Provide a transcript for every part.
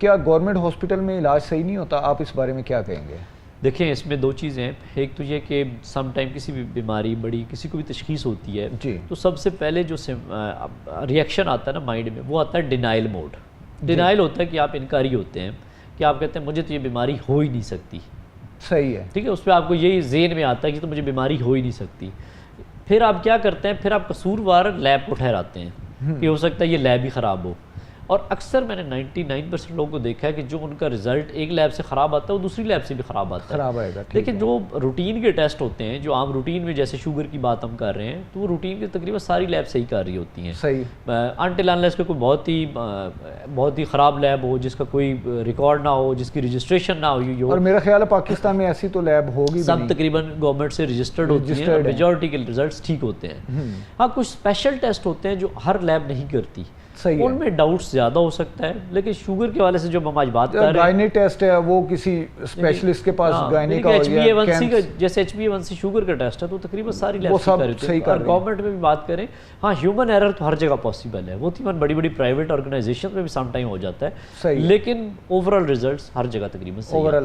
क्या government hospital में इलाज सही नहीं होता? आप इस बारे में क्या कहेंगे? देखें, इसमें दो चीज़ें हैं। एक तो ये कि सम टाइम किसी भी बीमारी बड़ी किसी को भी तशखीस होती है जी। तो सबसे पहले जो रिएक्शन आता है ना माइंड में, वो आता है डिनाइल मोड। डिनाइल होता है कि आप इनकारी होते हैं, कि आप कहते हैं मुझे तो ये बीमारी हो ही नहीं सकती। सही है, ठीक है, उस पर आपको यही ज़हन में आता है कि तो मुझे बीमारी हो ही नहीं सकती। फिर आप क्या करते हैं, फिर आप कसूरवार लैब को ठहराते हैं कि हो सकता है ये लैब ही ख़राब हो। और अक्सर मैंने 99% लोगों को देखा है कि जो उनका रिजल्ट एक लैब से ख़राब आता है वो दूसरी लैब से भी ख़राब आता है। खराब आएगा। लेकिन जो रूटीन के टेस्ट होते हैं, जो आम रूटीन में जैसे शुगर की बात हम कर रहे हैं, तो वो रूटीन की तकरीबन सारी लैब सही कर रही होती हैं। सही। अनटिल अनलेस कोई बहुत ही ख़राब लैब हो, जिसका कोई रिकॉर्ड ना हो, जिसकी रजिस्ट्रेशन ना हुई हो। और मेरा ख्याल है पाकिस्तान में ऐसी तो लैब होगी सब तकरीबन गवर्नमेंट से रजिस्टर्ड होती हैं, मेजॉरिटी के रिजल्ट्स ठीक होते हैं। हाँ, कुछ स्पेशल टेस्ट होते हैं जो हर लैब नहीं करती, उनमें डाउट्स ज़्यादा हो सकता है। लेकिन शुगर के वाले से जो हम आज बात कर रहे हैं, गायनी टेस्ट है, वो किसी स्पेशलिस्ट के पास गायनी का हो गया, HbA1c का, जैसे HbA1c शुगर का टेस्ट है तो तकरीबन सारी लैब सही कर रही है। और गवर्नमेंट में भी बात करें, हाँ ह्यूमन एरर तो हर जगह पॉसिबल है, वो तीन बड़ी बड़ी प्राइवेट ऑर्गेनाइजेशन में भी सम टाइम हो जाता है, लेकिन ओवरऑल रिजल्ट हर जगह तकरीबन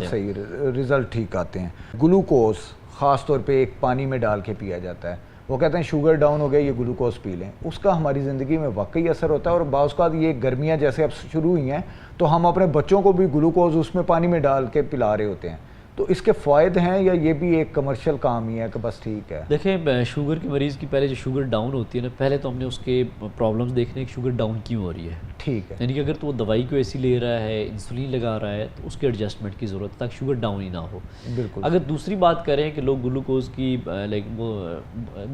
सही रिजल्ट ठीक आते हैं। ग्लूकोज ख़ास तौर पे एक पानी में डाल के पिया जाता है, वो कहते हैं शुगर डाउन हो गया, ये ग्लूकोज पी लें, उसका हमारी ज़िंदगी में वाकई असर होता है। और बाज़ का ये गर्मियाँ जैसे अब शुरू हुई हैं तो हम अपने बच्चों को भी ग्लूकोज उसमें पानी में डाल के पिला रहे होते हैं, तो इसके फ़ायदे हैं या ये भी एक कमर्शियल काम ही है कि बस ठीक है? देखें, शुगर के मरीज़ की पहले जो शुगर डाउन होती है ना, पहले तो हमने उसके प्रॉब्लम्स देखने कि शुगर डाउन क्यों हो रही है। ठीक है, यानी कि अगर तो वो दवाई को ऐसी ले रहा है, इंसुलिन लगा रहा है, तो उसके एडजस्टमेंट की ज़रूरत है ताकि शुगर डाउन ही ना हो। बिल्कुल। अगर दूसरी बात करें कि लोग ग्लूकोज की वो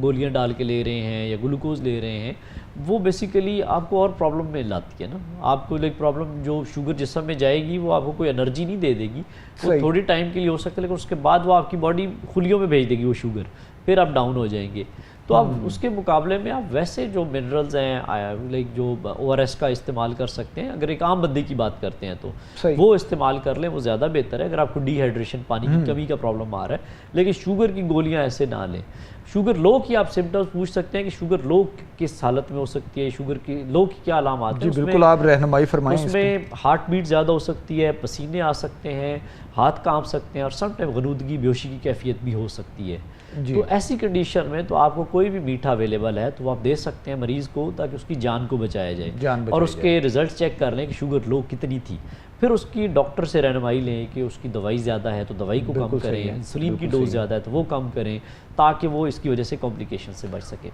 गोलियाँ डाल के ले रहे हैं या ग्लूकोज ले रहे हैं, वो बेसिकली आपको और प्रॉब्लम में लाती है ना। आपको प्रॉब्लम जो शुगर जिस्म में जाएगी वो आपको कोई एनर्जी नहीं दे देगी, वो थोड़ी टाइम के लिए हो सकता है, लेकिन उसके बाद वो आपकी बॉडी खुलियों में भेज देगी वो शुगर, फिर आप डाउन हो जाएंगे। तो आप उसके मुकाबले में आप वैसे जो मिनरल्स हैं, जो ORS का इस्तेमाल कर सकते हैं। अगर एक आम बंदे की बात करते हैं तो वो इस्तेमाल कर लें, वो ज़्यादा बेहतर है अगर आपको डिहाइड्रेशन, पानी की कमी का प्रॉब्लम आ रहा है। लेकिन शुगर की गोलियां ऐसे ना लें। शुगर लो की आप सिम्टम्स पूछ सकते हैं कि शुगर लो किस हालत में हो सकती है, शुगर की लो की क्या अलामत है। बिल्कुल, आप रहनुमाई फरमाएं। उसमें हार्ट बीट ज़्यादा हो सकती है, पसीने आ सकते हैं, हाथ कांप सकते हैं, और सम टाइम गनूदगी, बेहोशी की कैफियत भी हो सकती है। तो ऐसी कंडीशन में तो आपको कोई भी मीठा अवेलेबल है तो आप दे सकते हैं मरीज़ को, ताकि उसकी जान को बचाया जाए। और उसके रिजल्ट चेक कर लें कि शुगर लो कितनी थी, फिर उसकी डॉक्टर से रहनुमाई लें कि उसकी दवाई ज़्यादा है तो दवाई को कम करें, इंसुलिन की डोज ज़्यादा है तो वो कम करें, ताकि वो इसकी वजह से कॉम्प्लिकेशन से बच सके।